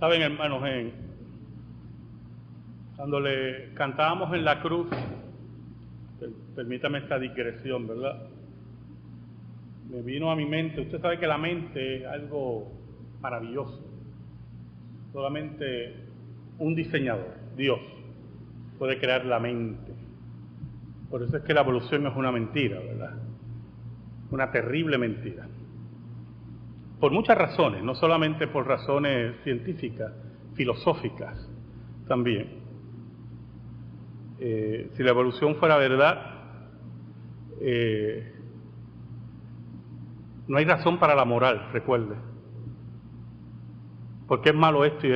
Saben, hermanos, cuando le cantábamos en la cruz, permítame esta digresión, ¿verdad? Me vino a mi mente, usted sabe que la mente es algo maravilloso. Solamente un diseñador, Dios, puede crear la mente. Por eso es que la evolución es una mentira, ¿verdad? Una terrible mentira. Por muchas razones, no solamente por razones científicas, filosóficas también. Si la evolución fuera verdad, no hay razón para la moral, recuerde. ¿Por qué es malo esto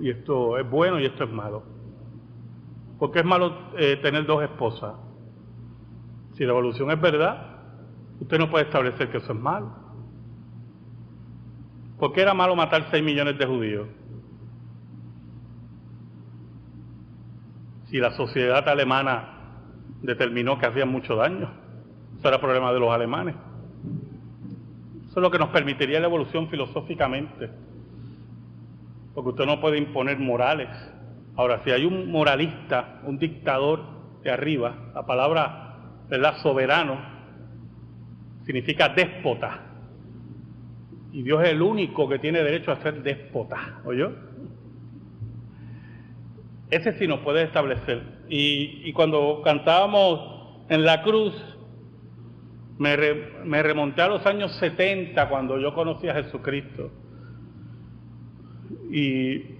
y esto es bueno y esto es malo? ¿Por qué es malo tener dos esposas? Si la evolución es verdad, usted no puede establecer que eso es malo. ¿Por qué era malo matar 6 millones de judíos? Si la sociedad alemana determinó que hacían mucho daño, eso era problema de los alemanes. Eso es lo que nos permitiría la evolución filosóficamente, porque usted no puede imponer morales. Ahora, si hay un moralista, un dictador de arriba, la palabra, ¿verdad?, soberano, significa déspota, y Dios es el único que tiene derecho a ser déspota, ¿oyó? Ese sí nos puede establecer. Y cuando cantábamos en la cruz, me remonté a los años 70, cuando yo conocí a Jesucristo. Y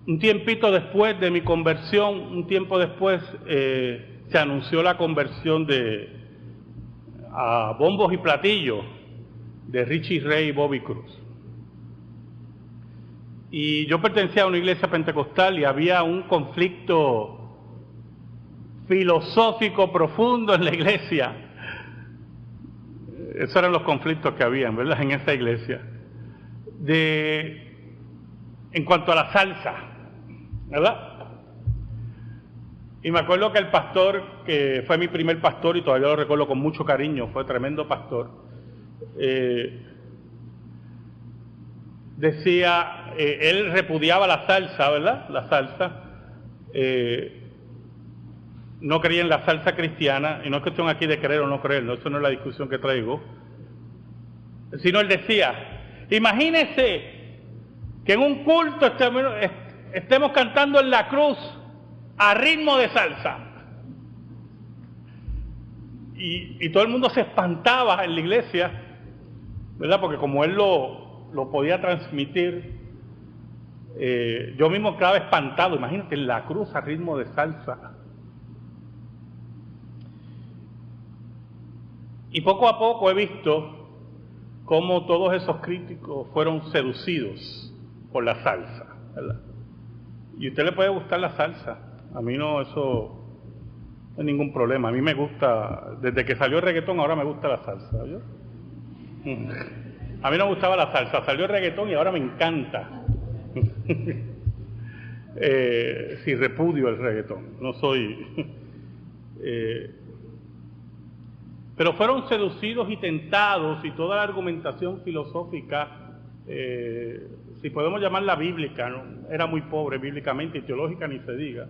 un tiempito después de mi conversión, un tiempo después, se anunció la conversión a bombos y platillos de Richie Ray y Bobby Cruz. Y yo pertenecía a una iglesia pentecostal y había un conflicto filosófico profundo en la iglesia. Esos eran los conflictos que habían, ¿verdad?, en esa iglesia. En cuanto a la salsa, ¿verdad? Y me acuerdo que el pastor, que fue mi primer pastor y todavía lo recuerdo con mucho cariño, fue tremendo pastor, decía, él repudiaba la salsa, ¿verdad? La salsa, no creía en la salsa cristiana, y no es cuestión aquí de creer o no creer, no, eso no es la discusión que traigo, sino él decía, imagínese que en un culto estemos cantando en la cruz a ritmo de salsa. Y todo el mundo se espantaba en la iglesia, ¿verdad? Porque como él lo podía transmitir, yo mismo quedaba espantado. Imagínate, en la cruz a ritmo de salsa. Y poco a poco he visto cómo todos esos críticos fueron seducidos por la salsa, ¿verdad? Y a usted le puede gustar la salsa. A mí no, eso no hay ningún problema. A mí me gusta, desde que salió el reggaetón, ahora me gusta la salsa, ¿oyó? A mí no me gustaba la salsa, salió el reggaetón y ahora me encanta. Sí, repudio el reggaetón, no soy... pero fueron seducidos y tentados, y toda la argumentación filosófica, si podemos llamarla bíblica, ¿no?, era muy pobre bíblicamente, y teológica ni se diga,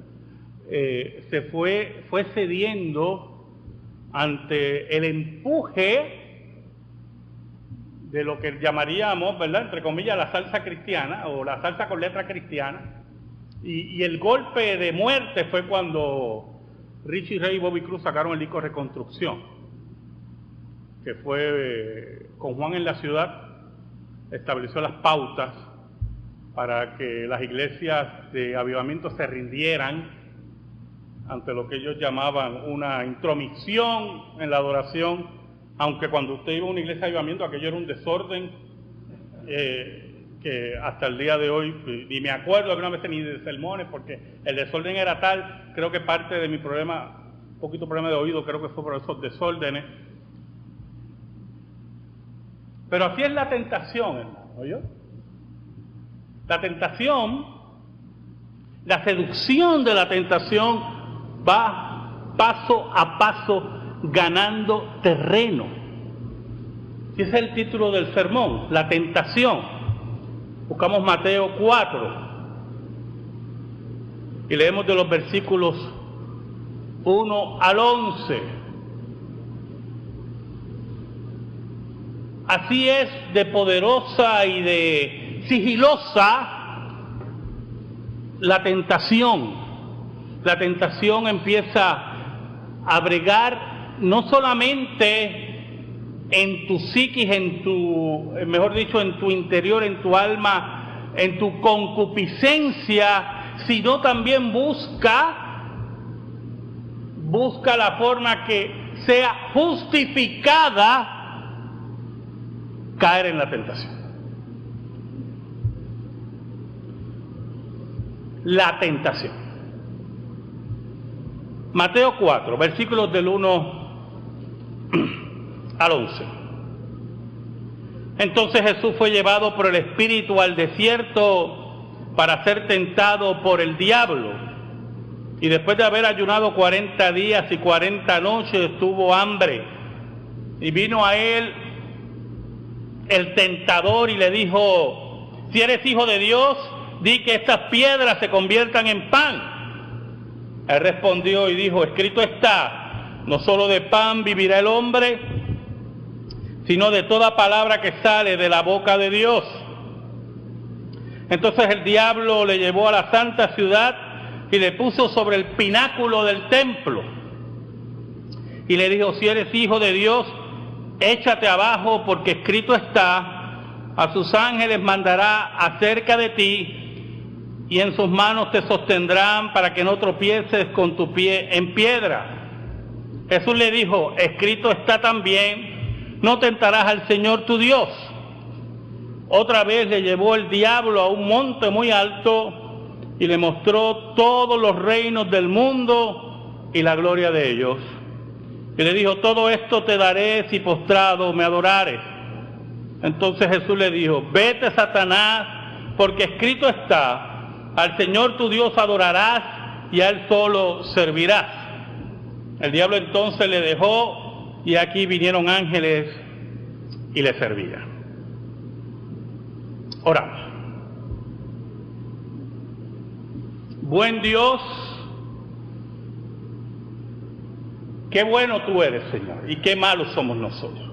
se fue cediendo ante el empuje de lo que llamaríamos, ¿verdad?, entre comillas, la salsa cristiana, o la salsa con letra cristiana, y el golpe de muerte fue cuando Richie Ray y Bobby Cruz sacaron el disco Reconstrucción, que fue con Juan en la ciudad, estableció las pautas para que las iglesias de avivamiento se rindieran ante lo que ellos llamaban una intromisión en la adoración, aunque cuando usted iba a una iglesia de avivamiento aquello era un desorden que hasta el día de hoy, ni me acuerdo alguna vez ni de sermones, porque el desorden era tal. Creo que parte de mi problema, un poquito problema de oído, creo que fue por esos desórdenes. Pero así es la tentación, hermano, ¿oyó? La tentación, la seducción de la tentación va paso a paso ganando terreno. Ese es el título del sermón, la tentación. Buscamos Mateo 4 y leemos de los versículos 1 al 11. Así es de poderosa y de sigilosa la tentación. La tentación empieza a bregar no solamente en tu psiquis, en tu interior, en tu alma, en tu concupiscencia, sino también busca la forma que sea justificada caer en la tentación. La tentación. Mateo 4, versículos del 1 al 11. Entonces Jesús fue llevado por el Espíritu al desierto para ser tentado por el diablo. Y después de haber ayunado 40 días y 40 noches, tuvo hambre. Y vino a él el tentador y le dijo: si eres hijo de Dios, di que estas piedras se conviertan en pan. Él respondió y dijo: escrito está, no solo de pan vivirá el hombre, sino de toda palabra que sale de la boca de Dios. Entonces el diablo le llevó a la santa ciudad y le puso sobre el pináculo del templo. Y le dijo: si eres hijo de Dios, échate abajo, porque escrito está, a sus ángeles mandará acerca de ti, y en sus manos te sostendrán para que no tropieces con tu pie en piedra. Jesús le dijo: escrito está también, no tentarás al Señor tu Dios. Otra vez le llevó el diablo a un monte muy alto y le mostró todos los reinos del mundo y la gloria de ellos. Y le dijo: todo esto te daré si postrado me adorares. Entonces Jesús le dijo: vete, Satanás, porque escrito está, al Señor tu Dios adorarás y a Él solo servirás. El diablo entonces le dejó, y aquí vinieron ángeles y le servían. Oramos. Buen Dios, qué bueno tú eres, Señor, y qué malos somos nosotros.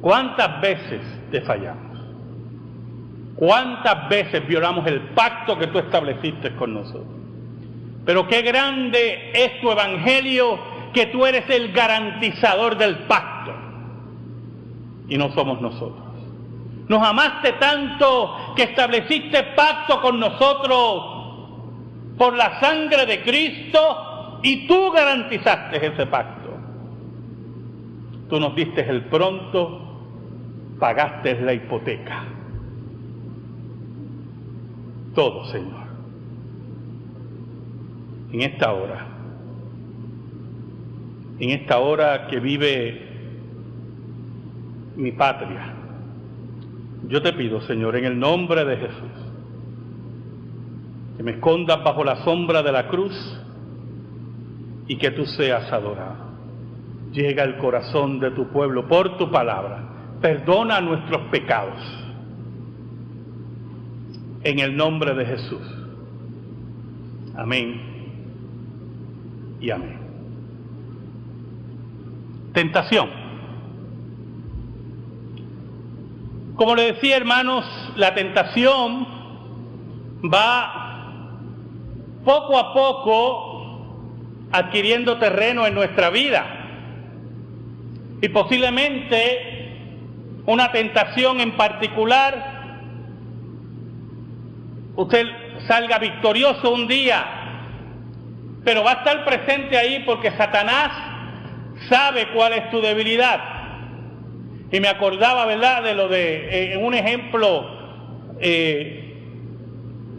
¿Cuántas veces te fallamos? ¿Cuántas veces violamos el pacto que tú estableciste con nosotros? Pero qué grande es tu evangelio, que tú eres el garantizador del pacto y no somos nosotros. Nos amaste tanto que estableciste pacto con nosotros por la sangre de Cristo y tú garantizaste ese pacto. Tú nos diste el pronto, pagaste la hipoteca. Todo, Señor. En esta hora que vive mi patria, yo te pido, Señor, en el nombre de Jesús, que me escondas bajo la sombra de la cruz y que tú seas adorado. Llega al corazón de tu pueblo por tu palabra. Perdona nuestros pecados. En el nombre de Jesús. Amén y amén. Tentación. Como le decía, hermanos, la tentación va poco a poco adquiriendo terreno en nuestra vida. Y posiblemente una tentación en particular, usted salga victorioso un día, pero va a estar presente ahí porque Satanás sabe cuál es tu debilidad. Y me acordaba, ¿verdad?, de lo de un ejemplo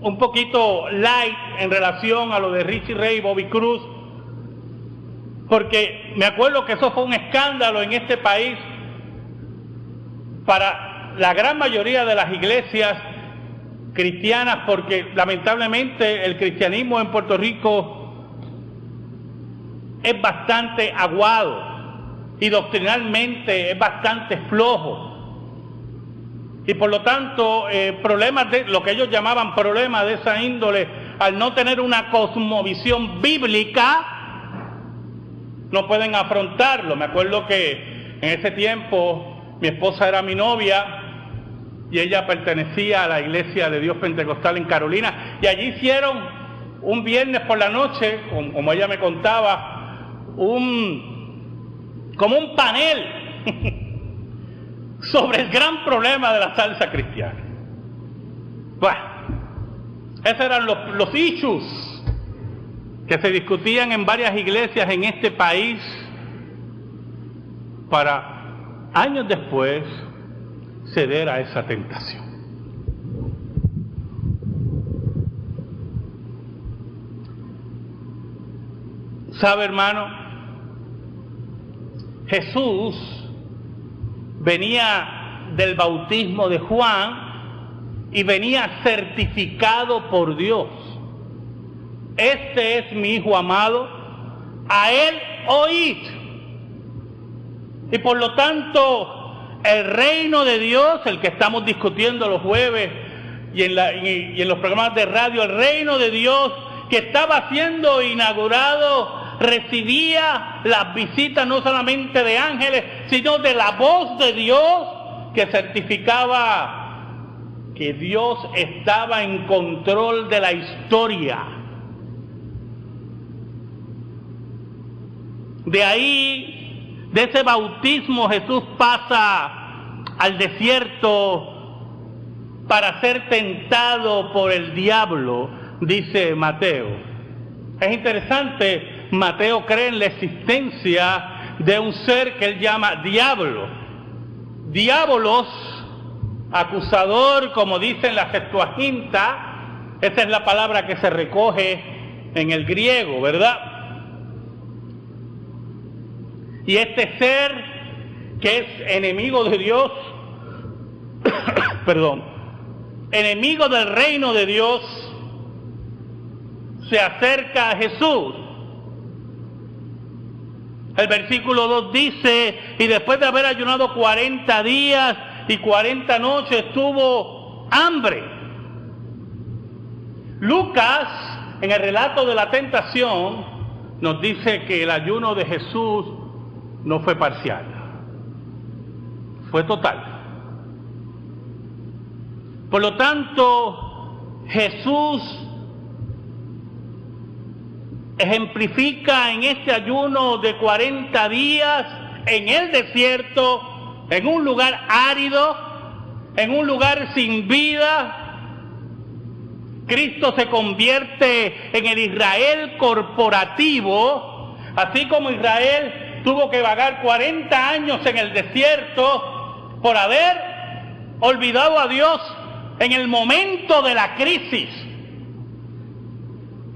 un poquito light en relación a lo de Richie Ray y Bobby Cruz, porque me acuerdo que eso fue un escándalo en este país para la gran mayoría de las iglesias cristianas, porque lamentablemente el cristianismo en Puerto Rico es bastante aguado y doctrinalmente es bastante flojo. Y por lo tanto, problemas de lo que ellos llamaban problemas de esa índole, al no tener una cosmovisión bíblica, no pueden afrontarlo. Me acuerdo que en ese tiempo mi esposa era mi novia y ella pertenecía a la Iglesia de Dios Pentecostal en Carolina, y allí hicieron un viernes por la noche, como ella me contaba, como un panel sobre el gran problema de la salsa cristiana. Bueno, esos eran los issues que se discutían en varias iglesias en este país, para años después ceder a esa tentación. ¿Sabe, hermano? Jesús venía del bautismo de Juan y venía certificado por Dios. Este es mi Hijo amado, a Él oíd. Y por lo tanto, el reino de Dios, el que estamos discutiendo los jueves y en los programas de radio, el reino de Dios que estaba siendo inaugurado, recibía las visitas no solamente de ángeles, sino de la voz de Dios que certificaba que Dios estaba en control de la historia. De ahí, de ese bautismo, Jesús pasa al desierto para ser tentado por el diablo, dice Mateo. Es interesante. Mateo cree en la existencia de un ser que él llama diablo. Diabolos, acusador, como dice en la Septuaginta, esa es la palabra que se recoge en el griego, ¿verdad? Y este ser que es enemigo de Dios, perdón, enemigo del reino de Dios, se acerca a Jesús. El versículo 2 dice, y después de haber ayunado 40 días y 40 noches, tuvo hambre. Lucas, en el relato de la tentación, nos dice que el ayuno de Jesús no fue parcial, fue total. Por lo tanto, Jesús ejemplifica en este ayuno de 40 días en el desierto, en un lugar árido, en un lugar sin vida. Cristo se convierte en el Israel corporativo, así como Israel tuvo que vagar 40 años en el desierto por haber olvidado a Dios en el momento de la crisis.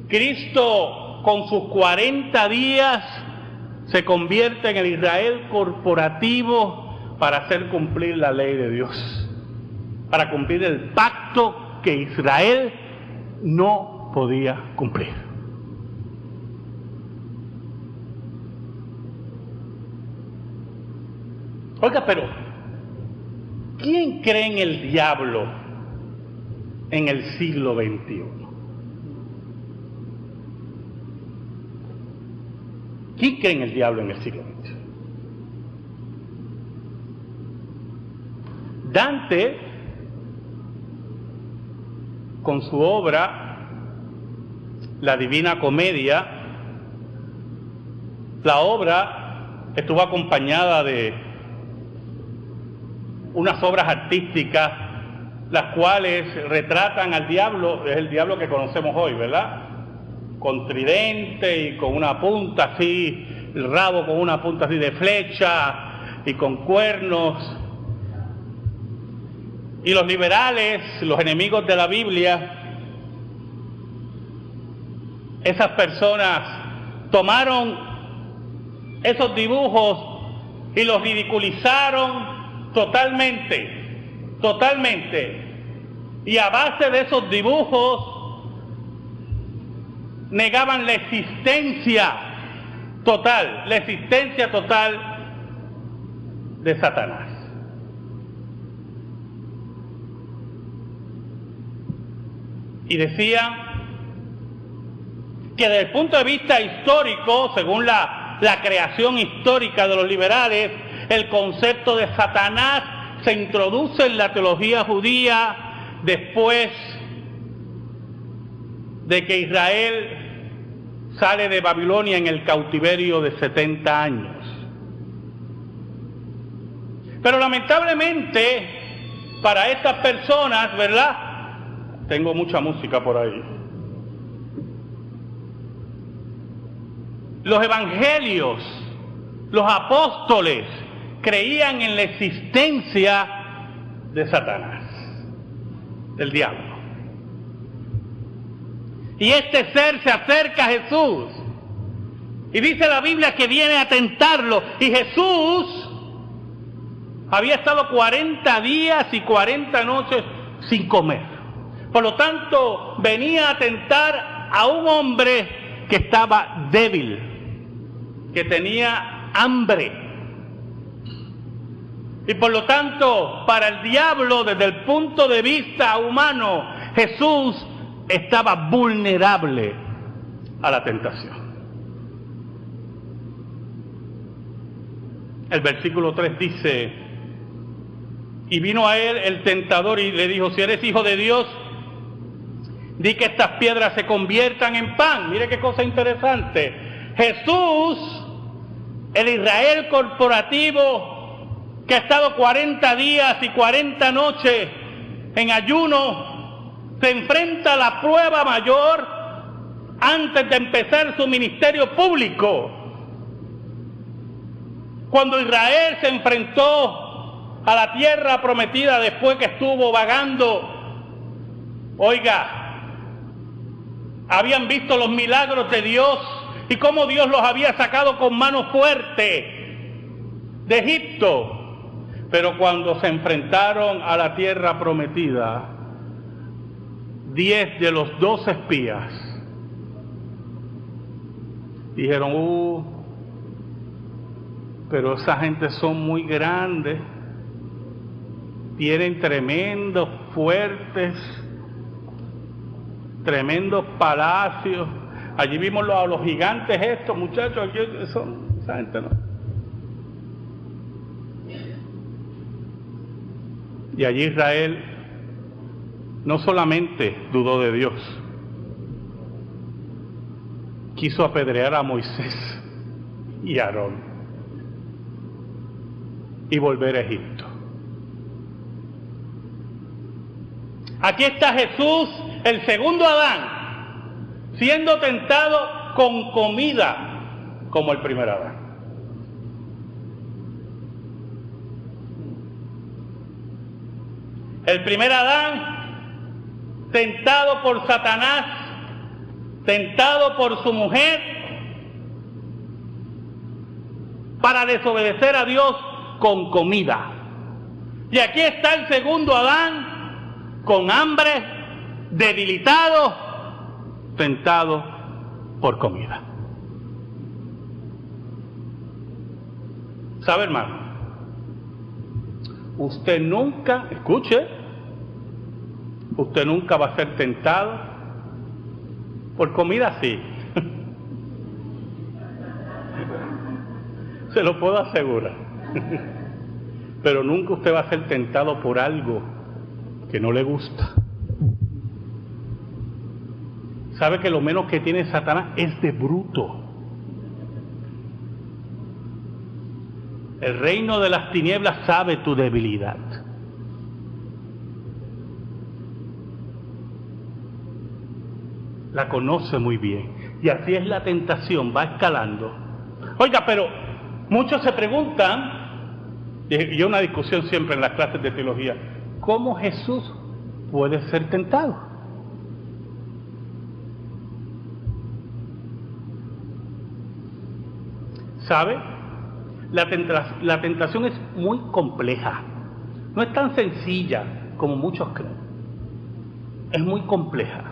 Cristo, con sus 40 días, se convierte en el Israel corporativo para hacer cumplir la ley de Dios, para cumplir el pacto que Israel no podía cumplir. Oiga, pero ¿quién cree en el diablo en el siglo XXI? ¿Quién cree en el diablo en el siglo XX? Dante, con su obra La Divina Comedia, la obra estuvo acompañada de unas obras artísticas, las cuales retratan al diablo, es el diablo que conocemos hoy, ¿verdad? Con tridente y con una punta así, el rabo con una punta así de flecha y con cuernos. Y los liberales, los enemigos de la Biblia, esas personas tomaron esos dibujos y los ridiculizaron totalmente. Y a base de esos dibujos negaban la existencia total de Satanás. Y decían que desde el punto de vista histórico, según la creación histórica de los liberales, el concepto de Satanás se introduce en la teología judía después de que Israel sale de Babilonia en el cautiverio de 70 años. Pero lamentablemente, para estas personas, ¿verdad? Tengo mucha música por ahí. Los evangelios, los apóstoles, creían en la existencia de Satanás, del diablo. Y este ser se acerca a Jesús. Y dice la Biblia que viene a tentarlo. Y Jesús había estado 40 días y 40 noches sin comer. Por lo tanto, venía a tentar a un hombre que estaba débil, que tenía hambre. Y por lo tanto, para el diablo, desde el punto de vista humano, Jesús estaba vulnerable a la tentación. El versículo 3 dice: y vino a él el tentador y le dijo: si eres hijo de Dios, di que estas piedras se conviertan en pan. Mire qué cosa interesante. Jesús, el Israel corporativo, que ha estado 40 días y 40 noches en ayuno, se enfrenta a la prueba mayor antes de empezar su ministerio público. Cuando Israel se enfrentó a la tierra prometida después que estuvo vagando, oiga, habían visto los milagros de Dios y cómo Dios los había sacado con mano fuerte de Egipto. Pero cuando se enfrentaron a la tierra prometida, 10 de los 12 espías dijeron: pero esa gente son muy grandes, tienen tremendos fuertes, tremendos palacios. Allí vimos a los gigantes estos, muchachos, aquí son, esa gente no. Y allí Israel no solamente dudó de Dios, quiso apedrear a Moisés y a Aarón y volver a Egipto. Aquí está Jesús, el segundo Adán, siendo tentado con comida como el primer Adán. El primer Adán, tentado por Satanás, tentado por su mujer, para desobedecer a Dios con comida. Y aquí está el segundo Adán, con hambre, debilitado, tentado por comida. ¿Sabe, hermano? Usted nunca, escuche, usted nunca va a ser tentado por comida, sí. Se lo puedo asegurar. Pero nunca usted va a ser tentado por algo que no le gusta. ¿Sabe que lo menos que tiene Satanás es de bruto? El reino de las tinieblas sabe tu debilidad. La conoce muy bien. Y así es la tentación, va escalando. Oiga, pero muchos se preguntan, y hay una discusión siempre en las clases de teología, ¿cómo Jesús puede ser tentado? ¿Sabe? La tentación es muy compleja. No es tan sencilla como muchos creen. Es muy compleja.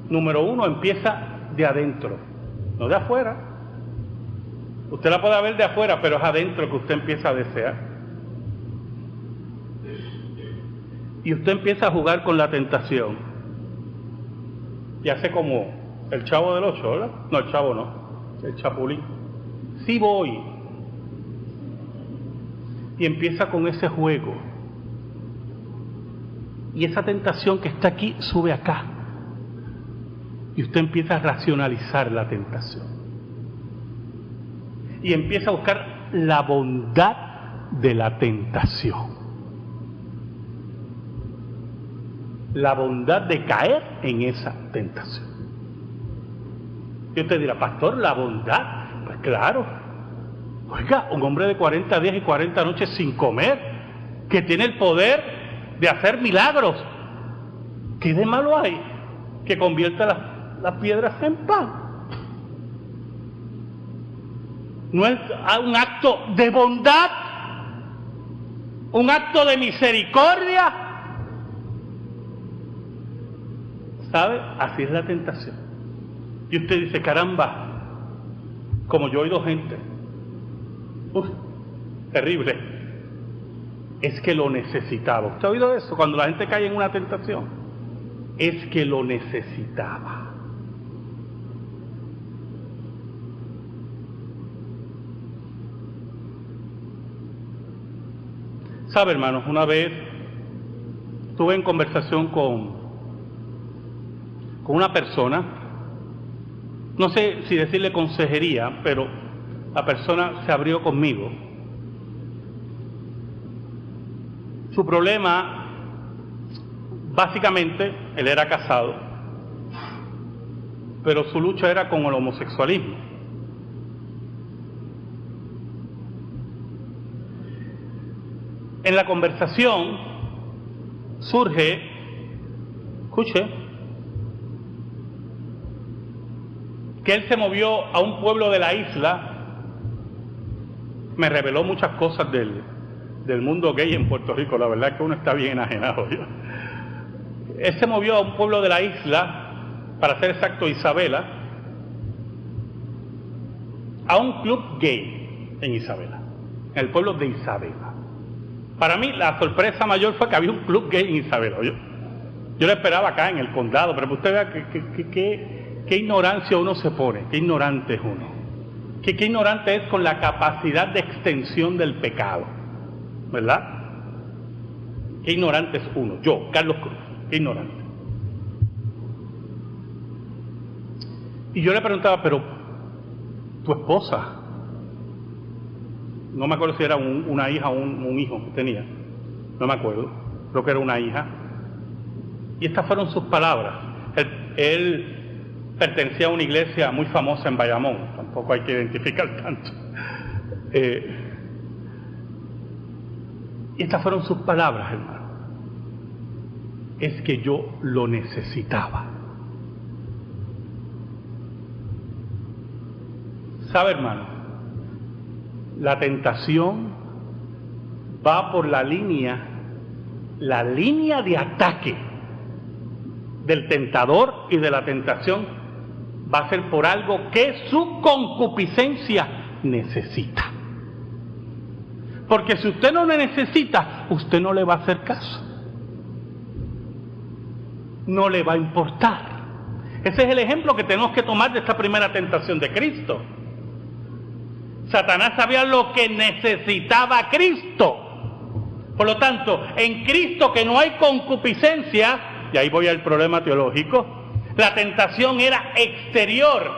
Número uno, empieza de adentro, no de afuera. Usted la puede ver de afuera, pero es adentro que usted empieza a desear. Y usted empieza a jugar con la tentación. Y hace como el Chavo del Ocho, ¿verdad? No, el Chavo no, el Chapulín. Sí voy. Y empieza con ese juego. Y esa tentación que está aquí sube acá. Y usted empieza a racionalizar la tentación. Y empieza a buscar la bondad de la tentación. La bondad de caer en esa tentación. Y usted dirá, pastor, ¿la bondad? Pues claro. Oiga, un hombre de 40 días y 40 noches sin comer, que tiene el poder de hacer milagros. ¿Qué de malo hay? Que convierta las piedras en pan. ¿No es un acto de bondad? ¿Un acto de misericordia? ¿Sabe? Así es la tentación. Y usted dice, caramba, como yo he oído gente, terrible, es que lo necesitaba. ¿Usted ha oído eso? Cuando la gente cae en una tentación, es que lo necesitaba. ¿Sabe, hermanos? Una vez estuve en conversación con una persona, no sé si decirle consejería, pero la persona se abrió conmigo. Su problema, básicamente, él era casado, pero su lucha era con el homosexualismo. En la conversación surge, escuche, que él se movió a un pueblo de la isla. Me reveló muchas cosas del mundo gay en Puerto Rico. La verdad es que uno está bien enajenado. Él se movió a un pueblo de la isla, para ser exacto, Isabela, a un club gay en Isabela, en el pueblo de Isabela. Para mí la sorpresa mayor fue que había un club gay en Isabela. Yo lo esperaba acá en el condado, pero usted vea qué ignorancia uno se pone, qué ignorante es uno, qué ignorante es con la capacidad de extensión del pecado, ¿verdad? Qué ignorante es uno, yo, Carlos Cruz, qué ignorante. Y yo le preguntaba, pero tu esposa, no me acuerdo si era una hija o un hijo que tenía, no me acuerdo, creo que era una hija, y estas fueron sus palabras. Él pertenecía a una iglesia muy famosa en Bayamón, tampoco hay que identificar tanto. Y estas fueron sus palabras, hermano. Es que yo lo necesitaba. ¿Sabe, hermano? La tentación va por la línea de ataque del tentador y de la tentación. Va a ser por algo que su concupiscencia necesita. Porque si usted no le necesita, usted no le va a hacer caso. No le va a importar. Ese es el ejemplo que tenemos que tomar de esta primera tentación de Cristo. Satanás sabía lo que necesitaba Cristo. Por lo tanto, en Cristo que no hay concupiscencia, y ahí voy al problema teológico, la tentación era exterior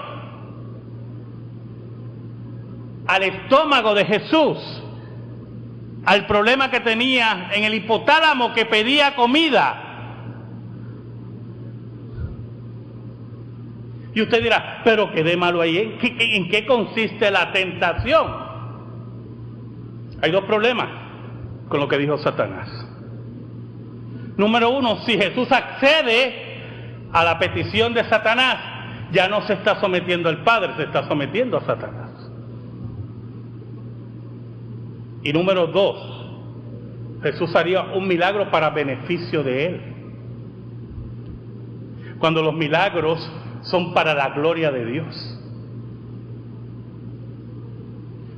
al estómago de Jesús, al problema que tenía en el hipotálamo que pedía comida. Y usted dirá, pero ¿qué de malo hay? ¿En qué consiste la tentación? Hay dos problemas con lo que dijo Satanás. Número uno, si Jesús accede a la petición de Satanás, ya no se está sometiendo al Padre, se está sometiendo a Satanás. Y número dos, Jesús haría un milagro para beneficio de él. Cuando los milagros son para la gloria de Dios.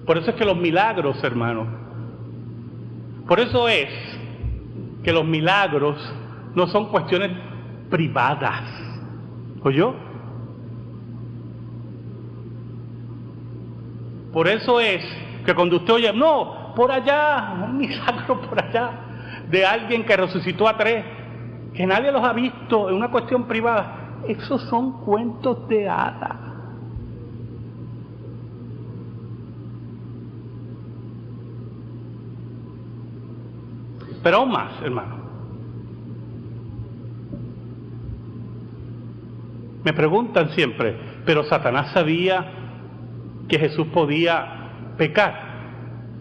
Por eso es que los milagros, hermanos, por eso es que los milagros no son cuestiones privadas. ¿Oyó? Por eso es que cuando usted oye, no, por allá, un milagro por allá, de alguien que resucitó a 3, que nadie los ha visto en una cuestión privada, esos son cuentos de hadas. Pero aún más, hermano. Me preguntan siempre, ¿pero Satanás sabía que Jesús podía pecar?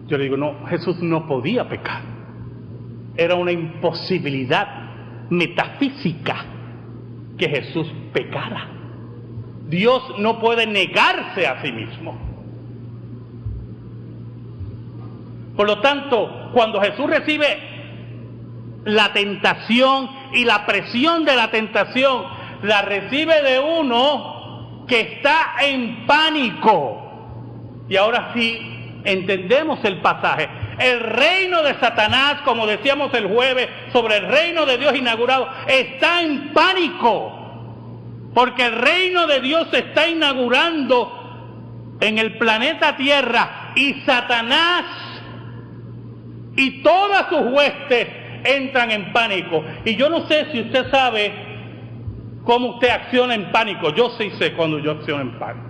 Yo le digo, no, Jesús no podía pecar. Era una imposibilidad metafísica que Jesús pecara. Dios no puede negarse a sí mismo. Por lo tanto, cuando Jesús recibe la tentación y la presión de la tentación, la recibe de uno que está en pánico. Y ahora sí entendemos el pasaje. El reino de Satanás, como decíamos el jueves, sobre el reino de Dios inaugurado, está en pánico. Porque el reino de Dios se está inaugurando en el planeta Tierra y Satanás y todas sus huestes entran en pánico. Y yo no sé si usted sabe cómo usted acciona en pánico. Yo sí sé cuando yo acciono en pánico.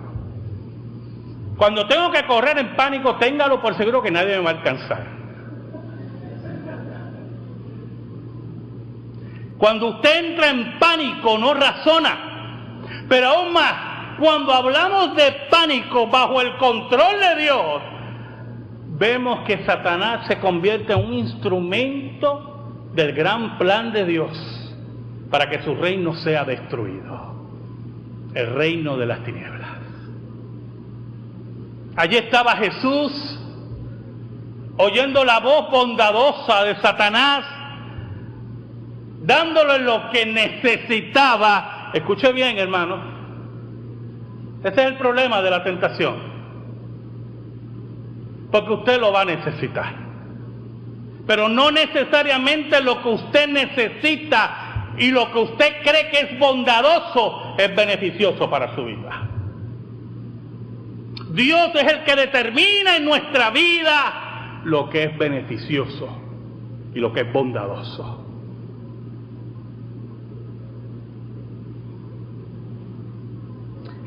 Cuando tengo que correr en pánico, téngalo por seguro que nadie me va a alcanzar. Cuando usted entra en pánico, no razona. Pero aún más, cuando hablamos de pánico bajo el control de Dios, vemos que Satanás se convierte en un instrumento del gran plan de Dios para que su reino sea destruido, el reino de las tinieblas. Allí estaba Jesús, oyendo la voz bondadosa de Satanás, dándole lo que necesitaba. Escuche bien, hermano, ese es el problema de la tentación, porque usted lo va a necesitar, pero no necesariamente lo que usted necesita y lo que usted cree que es bondadoso es beneficioso para su vida. Dios es el que determina en nuestra vida lo que es beneficioso y lo que es bondadoso.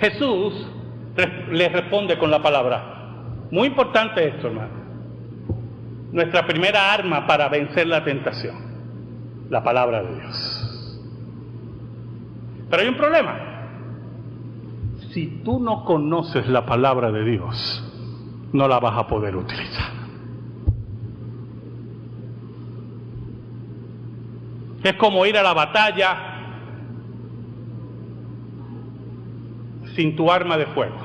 Jesús le responde con la palabra. Muy importante esto, hermano. Nuestra primera arma para vencer la tentación, la palabra de Dios. Pero hay un problema. Si tú no conoces la palabra de Dios, no la vas a poder utilizar. Es como ir a la batalla sin tu arma de fuego.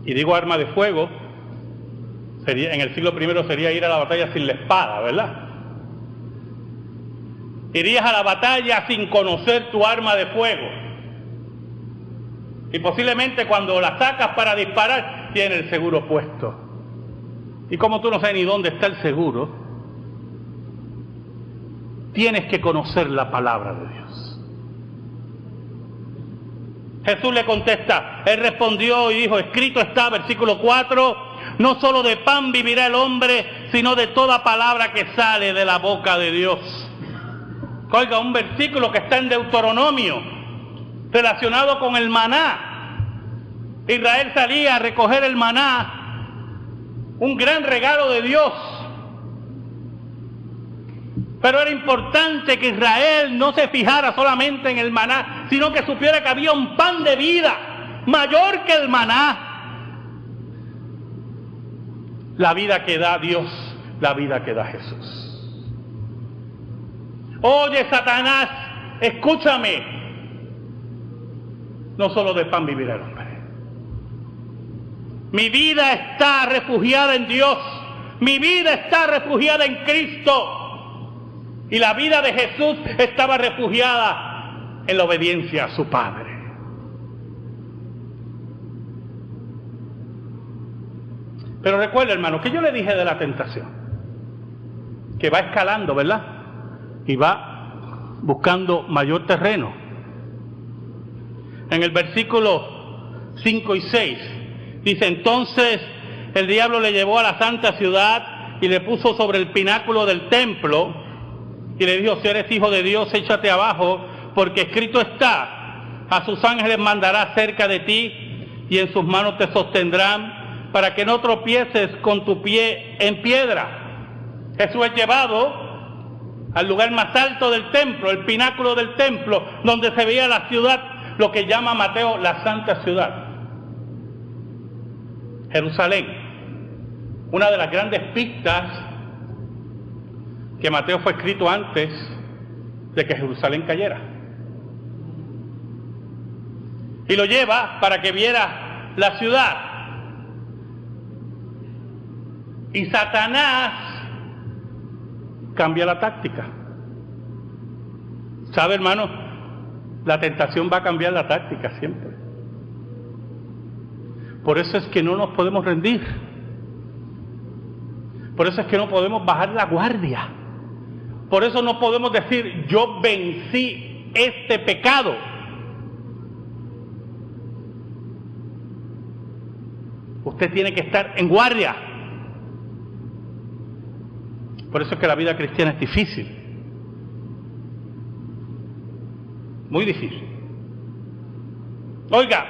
Y digo arma de fuego, sería, en el siglo I sería ir a la batalla sin la espada, ¿verdad? Irías a la batalla sin conocer tu arma de fuego. Y posiblemente cuando la sacas para disparar, tiene el seguro puesto. Y como tú no sabes ni dónde está el seguro, tienes que conocer la palabra de Dios. Jesús le contesta, él respondió y dijo, escrito está, versículo 4, no solo de pan vivirá el hombre, sino de toda palabra que sale de la boca de Dios. Oiga, un versículo que está en Deuteronomio, relacionado con el maná. Israel salía a recoger el maná, un gran regalo de Dios. Pero era importante que Israel no se fijara solamente en el maná, sino que supiera que había un pan de vida mayor que el maná. La vida que da Dios, la vida que da Jesús. Oye, Satanás, escúchame. No solo de pan vivirá el hombre. Mi vida está refugiada en Dios. Mi vida está refugiada en Cristo. Y la vida de Jesús estaba refugiada en la obediencia a su Padre. Pero recuerda, hermano, que yo le dije de la tentación. que va escalando, ¿verdad? Y va buscando mayor terreno. En el versículo 5 y 6 dice: entonces el diablo le llevó a la santa ciudad y le puso sobre el pináculo del templo y le dijo: si eres hijo de Dios, échate abajo, porque escrito está: a sus ángeles mandará cerca de ti y en sus manos te sostendrán para que no tropieces con tu pie en piedra. Jesús es llevado al lugar más alto del templo, el pináculo del templo, donde se veía la ciudad, lo que llama Mateo la santa ciudad, Jerusalén. Una de las grandes pistas que Mateo fue escrito antes de que Jerusalén cayera. Y lo lleva para que viera la ciudad. Y Satanás cambia la táctica. ¿Sabe, hermano? La tentación va a cambiar la táctica siempre. Por eso es que no nos podemos rendir. Por eso es que no podemos bajar la guardia. Por eso no podemos decir: yo vencí este pecado. Usted tiene que estar en guardia. Por eso es que la vida cristiana es difícil. Muy difícil. Oiga,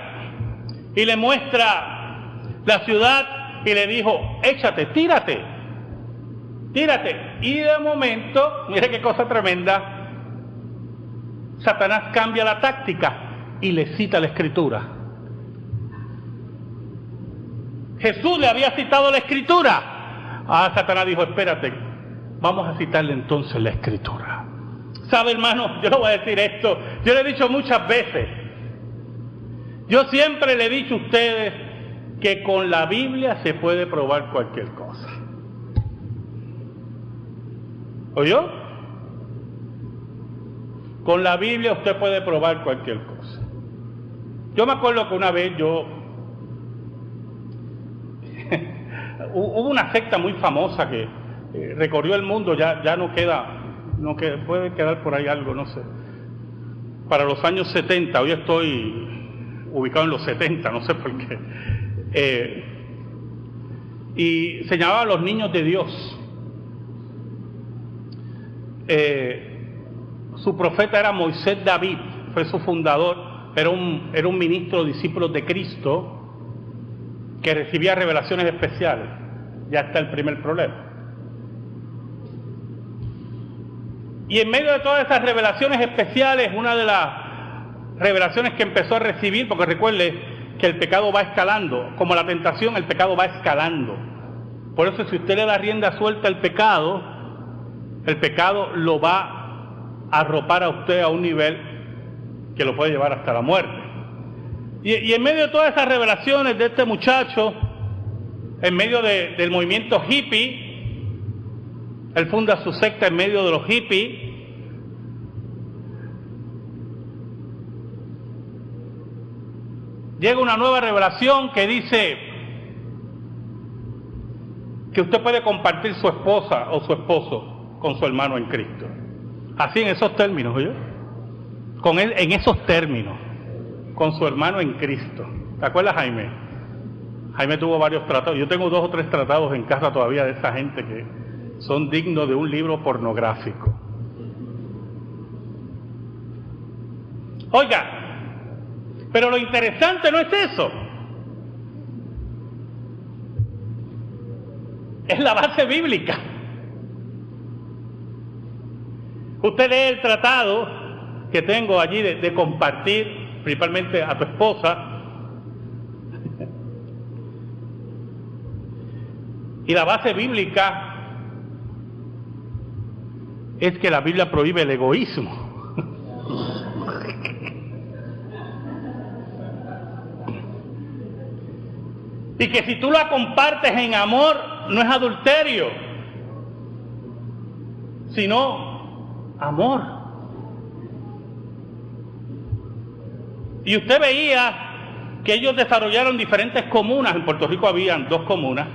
y le muestra la ciudad y le dijo: échate, tírate. Y de momento, mire qué cosa tremenda, Satanás cambia la táctica y le cita la Escritura. Jesús le había citado la Escritura. Satanás dijo: espérate, vamos a citarle entonces la Escritura. ¿Sabe, hermano? Yo le voy a decir esto. Yo le he dicho muchas veces. Yo siempre le he dicho a ustedes que con la Biblia se puede probar cualquier cosa. ¿Oyó? Con la Biblia usted puede probar cualquier cosa. Yo me acuerdo que una vez hubo una secta muy famosa que recorrió el mundo, ya no queda, puede quedar por ahí algo, no sé. Para los años 70, hoy estoy ubicado en los 70, no sé por qué. Y se llamaba Los Niños de Dios. Su profeta era Moisés David, fue su fundador, era un ministro discípulo de Cristo que recibía revelaciones especiales. Ya está el primer problema. Y en medio de todas esas revelaciones especiales, una de las revelaciones que empezó a recibir, porque recuerde que el pecado va escalando, como la tentación, el pecado va escalando. Por eso, si usted le da rienda suelta al pecado, el pecado lo va a arropar a usted a un nivel que lo puede llevar hasta la muerte. Y en medio de todas esas revelaciones de este muchacho, en medio del movimiento hippie, él funda su secta en medio de los hippies, llega una nueva revelación que dice que usted puede compartir su esposa o su esposo con su hermano en Cristo. Así, en esos términos, ¿oyó? Con él, en esos términos, con su hermano en Cristo. ¿Te acuerdas, Jaime? Jaime tuvo varios tratados. Yo tengo 2 o 3 tratados en casa todavía de esa gente que son dignos de un libro pornográfico. Oiga, pero lo interesante no es eso. Es la base bíblica. Usted lee el tratado que tengo allí de compartir, principalmente a tu esposa, y la base bíblica es que la Biblia prohíbe el egoísmo. Y que si tú la compartes en amor, no es adulterio, sino amor. Y usted veía que ellos desarrollaron diferentes comunas. En Puerto Rico habían 2 comunas.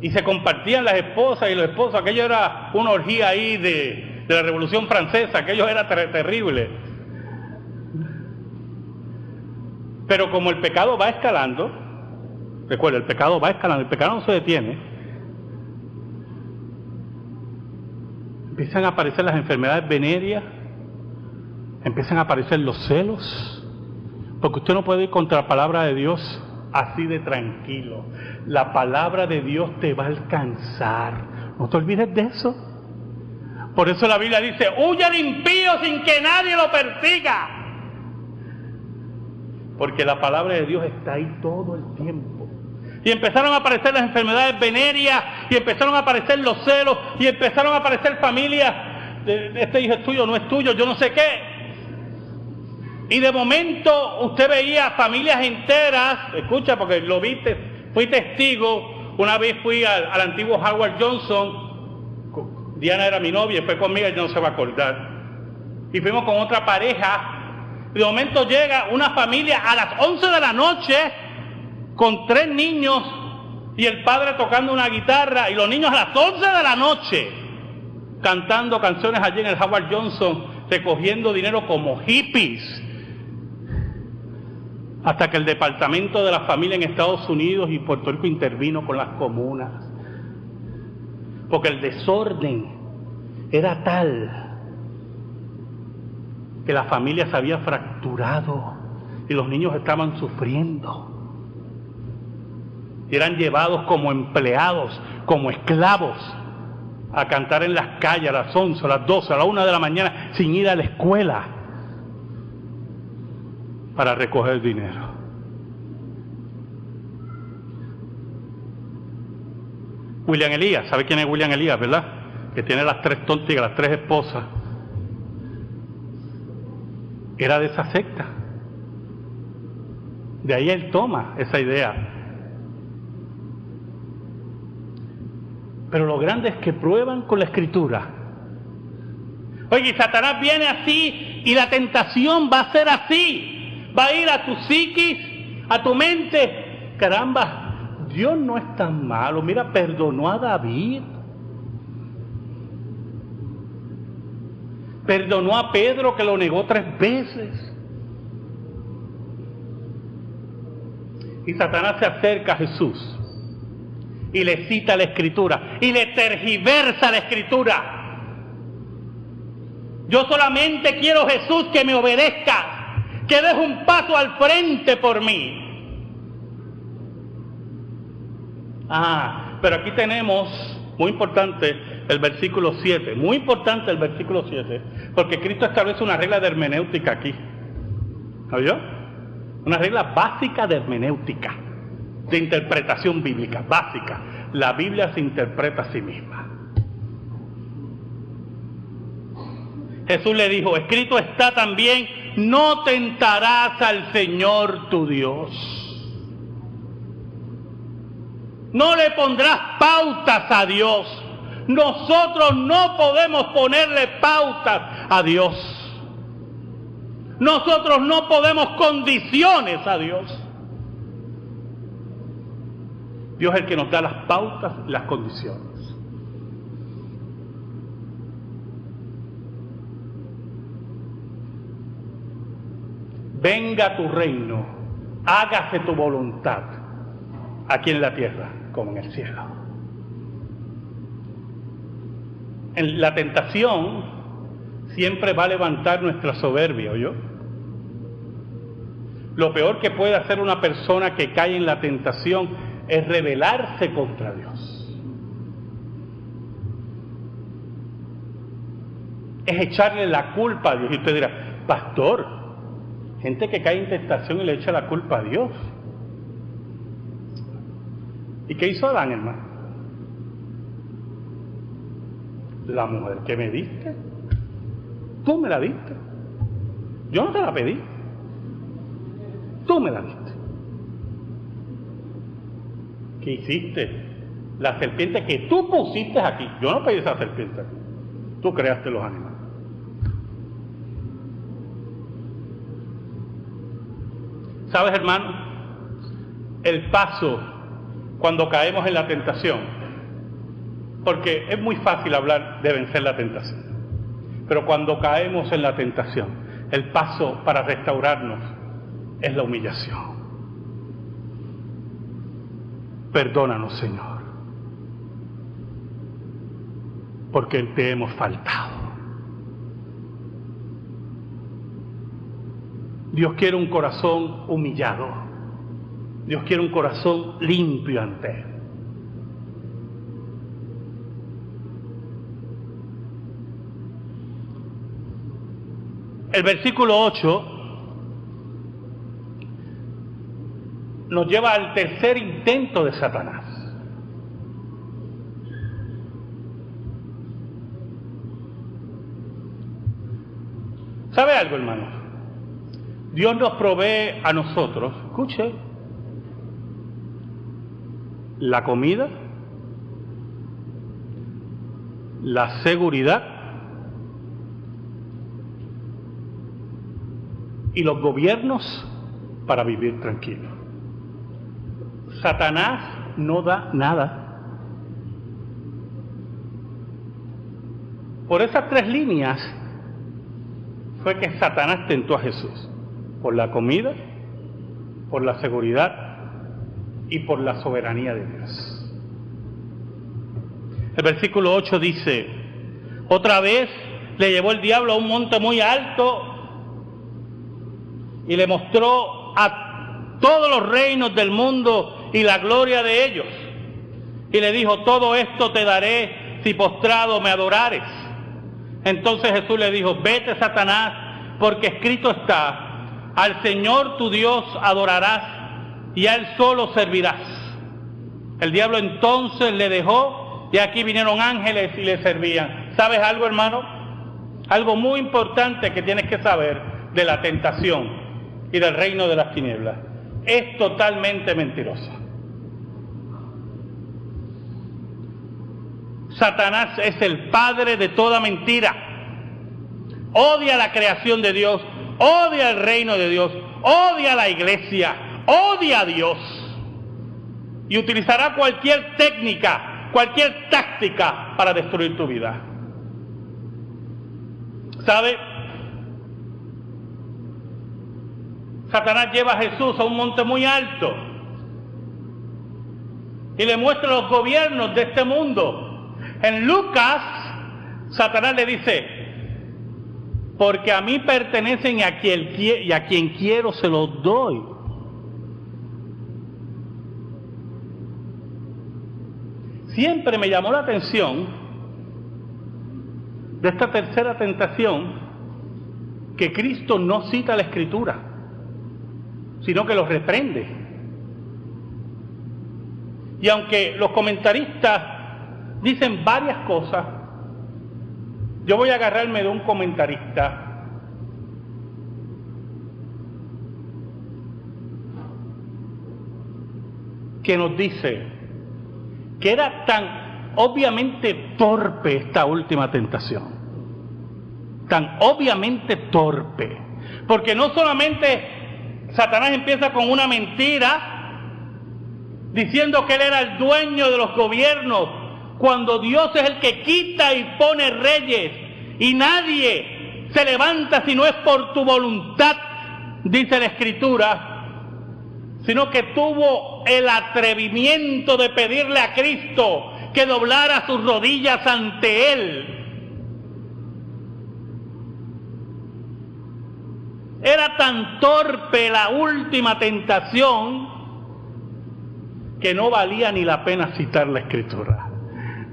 Y se compartían las esposas y los esposos. Aquello era una orgía ahí de la Revolución Francesa. Aquello era terrible. Pero como el pecado va escalando, recuerda, el pecado va escalando, el pecado no se detiene, empiezan a aparecer las enfermedades venéreas, empiezan a aparecer los celos, porque usted no puede ir contra la palabra de Dios así de tranquilo. La palabra de Dios te va a alcanzar, no te olvides de eso. Por eso la Biblia dice, huye al impío sin que nadie lo persiga. Porque la palabra de Dios está ahí todo el tiempo. Y empezaron a aparecer las enfermedades venéreas, y empezaron a aparecer los celos, y empezaron a aparecer familias, este hijo es tuyo, no es tuyo, yo no sé qué. Y de momento usted veía familias enteras, escucha, porque lo viste, fui testigo, una vez fui al antiguo Howard Johnson, Diana era mi novia, fue conmigo, ella no se va a acordar. Y fuimos con otra pareja. De momento llega una familia a las 11 de la noche con 3 niños y el padre tocando una guitarra y los niños a las 11 de la noche cantando canciones allí en el Howard Johnson, recogiendo dinero como hippies. Hasta que el Departamento de la Familia en Estados Unidos y Puerto Rico intervino con las comunas. Porque el desorden era tal que la familia se había fracturado y los niños estaban sufriendo. Y eran llevados como empleados, como esclavos, a cantar en las calles a las 11, a las 12, a la 1 de la mañana, sin ir a la escuela para recoger dinero. William Elías, ¿sabe quién es William Elías, verdad? Que tiene las 3 tónticas, las 3 esposas. Era de esa secta. De ahí él toma esa idea. Pero lo grande es que prueban con la Escritura. Oye, Satanás viene así y la tentación va a ser así. Va a ir a tu psiquis, a tu mente. Caramba, Dios no es tan malo. Mira, perdonó a David. Perdonó a Pedro que lo negó 3 veces. Y Satanás se acerca a Jesús y le cita la Escritura y le tergiversa la Escritura. Yo solamente quiero, Jesús, que me obedezcas, que des un paso al frente por mí. Pero aquí tenemos, muy importante, el versículo 7, muy importante el versículo 7, porque Cristo establece una regla de hermenéutica aquí. ¿Oyó? Una regla básica de hermenéutica, de interpretación bíblica, básica. La Biblia se interpreta a sí misma. Jesús le dijo, escrito está también, no tentarás al Señor tu Dios. No le pondrás pautas a Dios. Nosotros no podemos ponerle pautas a Dios. Nosotros no podemos condiciones a Dios. Dios es el que nos da las pautas y las condiciones. Venga tu reino, hágase tu voluntad, aquí en la tierra como en el cielo. En la tentación siempre va a levantar nuestra soberbia, ¿oyó? Lo peor que puede hacer una persona que cae en la tentación es rebelarse contra Dios. Es echarle la culpa a Dios. Y usted dirá, pastor, gente que cae en tentación y le echa la culpa a Dios. ¿Y qué hizo Adán, hermano? La mujer que me diste, tú me la diste. Yo no te la pedí. Tú me la diste. ¿Qué hiciste? La serpiente que tú pusiste aquí. Yo no pedí esa serpiente aquí. Tú creaste los animales. ¿Sabes, hermano? El paso cuando caemos en la tentación Porque es muy fácil hablar de vencer la tentación. Pero cuando caemos en la tentación, el paso para restaurarnos es la humillación. Perdónanos, Señor, porque te hemos faltado. Dios quiere un corazón humillado. Dios quiere un corazón limpio ante Él. El versículo 8 nos lleva al tercer intento de Satanás. ¿Sabe algo, hermano? Dios nos provee a nosotros, escuche, la comida, la seguridad y los gobiernos para vivir tranquilo. Satanás no da nada. Por esas tres líneas fue que Satanás tentó a Jesús: por la comida, por la seguridad y por la soberanía de Dios. El versículo 8 dice: otra vez le llevó el diablo a un monte muy alto y le mostró a todos los reinos del mundo y la gloria de ellos. Y le dijo: todo esto te daré si postrado me adorares. Entonces Jesús le dijo: vete, Satanás, porque escrito está: al Señor tu Dios adorarás y a Él solo servirás. El diablo entonces le dejó y aquí vinieron ángeles y le servían. ¿Sabes algo, hermano? Algo muy importante que tienes que saber de la tentación y del reino de las tinieblas: es totalmente mentiroso. Satanás es el padre de toda mentira. Odia la creación de Dios, odia el reino de Dios, odia la iglesia, odia a Dios. Y utilizará cualquier técnica, cualquier táctica para destruir tu vida. ¿Sabe? Satanás lleva a Jesús a un monte muy alto y le muestra los gobiernos de este mundo. En Lucas, Satanás le dice: porque a mí pertenecen y a quien quiero se los doy. Siempre me llamó la atención de esta tercera tentación que Cristo no cita la Escritura, sino que los reprende. Y aunque los comentaristas dicen varias cosas, yo voy a agarrarme de un comentarista que nos dice que era tan obviamente torpe esta última tentación, tan obviamente torpe, porque no solamente Satanás empieza con una mentira diciendo que él era el dueño de los gobiernos, cuando Dios es el que quita y pone reyes y nadie se levanta si no es por tu voluntad, dice la Escritura, sino que tuvo el atrevimiento de pedirle a Cristo que doblara sus rodillas ante Él. Era tan torpe la última tentación que no valía ni la pena citar la Escritura,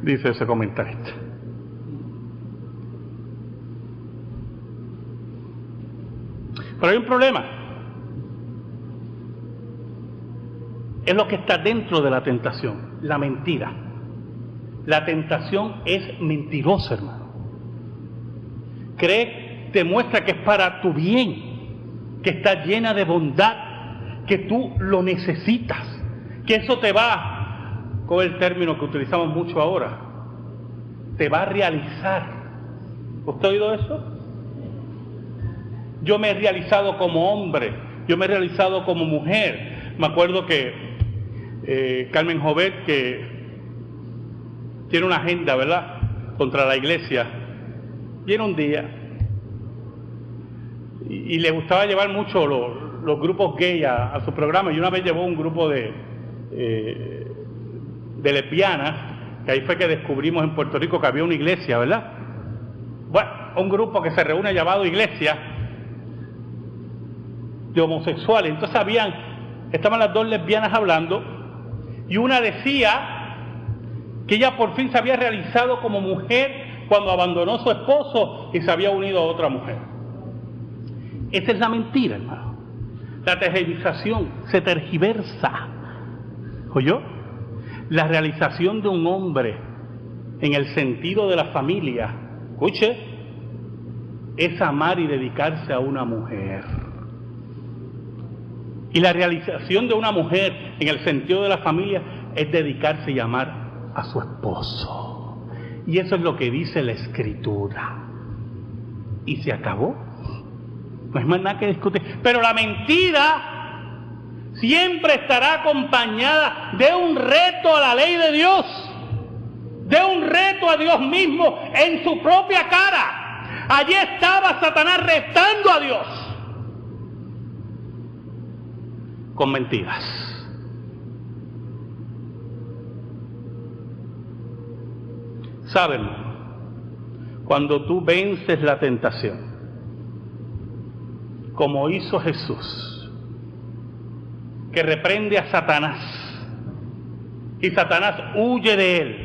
dice ese comentarista. Pero hay un problema. Es lo que está dentro de la tentación, la mentira. La tentación es mentirosa, hermano. Te muestra que es para tu bien, que está llena de bondad, que tú lo necesitas, que eso te va, con el término que utilizamos mucho ahora, te va a realizar. ¿Usted ha oído eso? Yo me he realizado como hombre, yo me he realizado como mujer. Me acuerdo que Carmen Jovet, que tiene una agenda, ¿verdad?, contra la iglesia. Y era un día, y le gustaba llevar mucho los grupos gay a su programa, y una vez llevó un grupo de lesbianas, que ahí fue que descubrimos en Puerto Rico que había una iglesia, ¿verdad? Bueno, un grupo que se reúne llamado Iglesia de homosexuales. Entonces estaban las dos lesbianas hablando, y una decía que ella por fin se había realizado como mujer cuando abandonó a su esposo y se había unido a otra mujer. Esa es la mentira, hermano. La tergiversación se tergiversa. ¿Oyó? La realización de un hombre en el sentido de la familia, escuche, es amar y dedicarse a una mujer. Y la realización de una mujer en el sentido de la familia es dedicarse y amar a su esposo. Y eso es lo que dice la Escritura. Y se acabó. No hay más nada que discutir. Pero la mentira siempre estará acompañada de un reto a la ley de Dios, de un reto a Dios mismo en su propia cara. Allí estaba Satanás retando a Dios con mentiras. ¿Saben? Cuando tú vences la tentación, como hizo Jesús, que reprende a Satanás, y Satanás huye de él.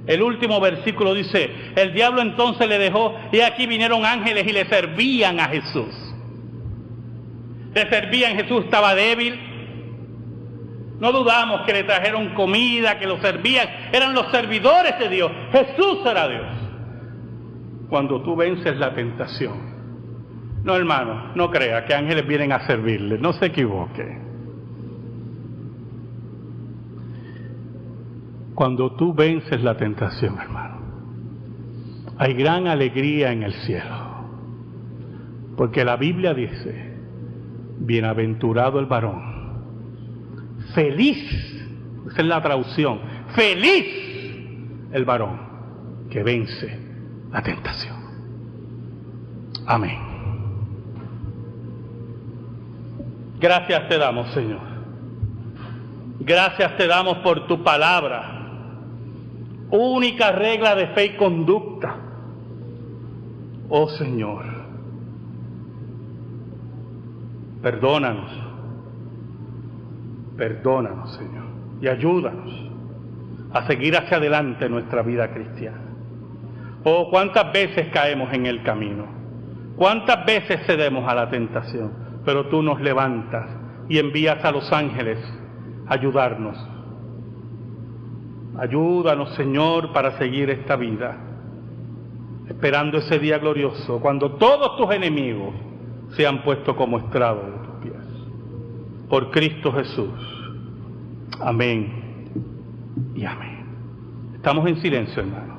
El último versículo dice, el diablo entonces le dejó, y aquí vinieron ángeles y le servían a Jesús. Le servían, Jesús estaba débil. No dudamos que le trajeron comida, que lo servían. Eran los servidores de Dios. Jesús era Dios. Cuando tú vences la tentación. No, hermano, no crea que ángeles vienen a servirle. No se equivoque. Cuando tú vences la tentación, hermano, hay gran alegría en el cielo. Porque la Biblia dice, bienaventurado el varón. Feliz, esa es la traducción, feliz el varón que vence la tentación. Amén. Gracias te damos, Señor. Gracias te damos por tu palabra, única regla de fe y conducta. Oh Señor, perdónanos. Perdónanos, Señor, y ayúdanos a seguir hacia adelante en nuestra vida cristiana. Oh, cuántas veces caemos en el camino, cuántas veces cedemos a la tentación, pero tú nos levantas y envías a los ángeles a ayudarnos. Ayúdanos, Señor, para seguir esta vida, esperando ese día glorioso, cuando todos tus enemigos sean puestos como estrado de tus pies. Por Cristo Jesús. Amén y amén. Estamos en silencio, hermano.